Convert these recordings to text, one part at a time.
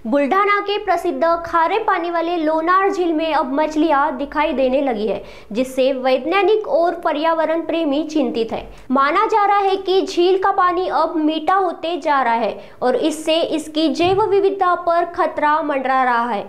बुल्ढाना के प्रसिद्ध खारे पानी वाले लोनार झील में अब मछलियां दिखाई देने लगी है, जिससे वैज्ञानिक और पर्यावरण प्रेमी चिंतित है। माना जा रहा है कि झील का पानी अब मीठा होते जा रहा है और इससे इसकी जैव विविधता पर खतरा मंडरा रहा है।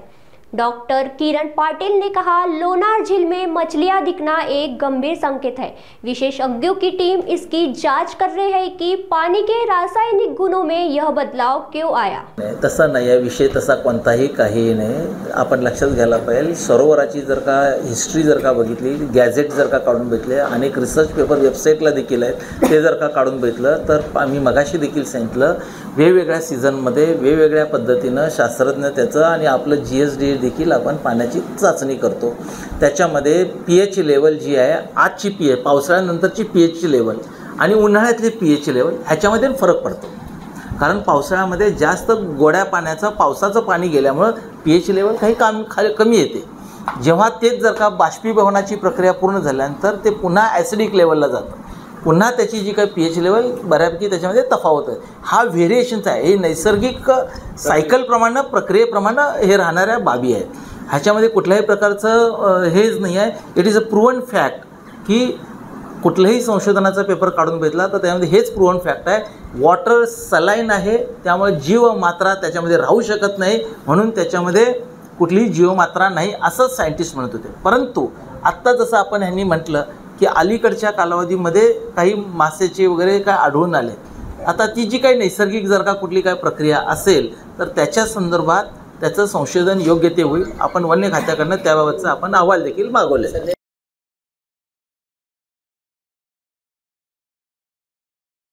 डॉक्टर किरण पाटिल ने कहा, लोनार झील में मछलियां दिखना एक गंभीर संकेत है। विशेषज्ञों की टीम इसकी जांच कर रही है कि पानी के रासायनिक गुणों में यह बदलाव क्यों आया। तसा नाही आहे विषय, तसा कोणताही काही नाही। आपण लक्षात घ्यायला पाहिजे, सरोवराची जर का हिस्ट्री जर का बघितली, गॅझेट जर का काढून बघितले, अनेक रिसर्च पेपर वेबसाईटला देखील आहेत, ते जर का काढून बघितलं तर आम्ही मगाशी देखील सांगितलं, वेगवेगळ्या सीझनमध्ये वेगवेगळ्या पद्धतीनं शास्त्रज्ञ त्याचं आणि आपलं GSD देखील आपण पाण्याची चाचणी करतो। त्याच्यामध्ये pH लेवल जी आहे, आजची pH पावसाळ्यानंतरची pH ची लेवल आणि उन्हाळ्यातली pH लेवल ह्याच्यामध्ये फरक पडतो। कारण पावसाळ्यामध्ये जास्त गोड्या पाण्याचं पावसाचं पाणी गेल्यामुळे pH लेवल काही कमी येते। जेव्हा तेच जर का बाष्पीभवनाची प्रक्रिया पूर्ण झाल्यानंतर ते पुन्हा ॲसिडिक लेवलला जातं, पुन्हा त्याची जी काही pH लेवल बऱ्यापैकी त्याच्यामध्ये तफावत आहे। हा व्हेरिएशन्स आहे, हे नैसर्गिक सायकलप्रमाणे प्रक्रियेप्रमाणे हे राहणाऱ्या बाबी आहेत। ह्याच्यामध्ये कुठल्याही प्रकारचं हेच नाही आहे। It is a proven fact की कुठल्याही संशोधनाचा पेपर काढून बघितला तर त्यामध्ये हेच प्रूव्हन फॅक्ट आहे, वॉटर सलाईन आहे, त्यामुळे जीवमात्रा त्याच्यामध्ये राहू शकत नाही, म्हणून त्याच्यामध्ये कुठलीही जीवमात्रा नाही असं सायंटिस्ट म्हणत होते। परंतु आत्ता जसं आपण ह्यांनी म्हटलं की अलीकडच्या कालावधीमध्ये काही मासेचे वगैरे काय आढळून आले। आता ती जी काही नैसर्गिक जर का कुठली काय प्रक्रिया असेल तर त्याच्या संदर्भात त्याचं संशोधन योग्य ते होईल। आपण वन्य खात्याकडनं त्याबाबतचा आपण अहवाल देखील मागवले।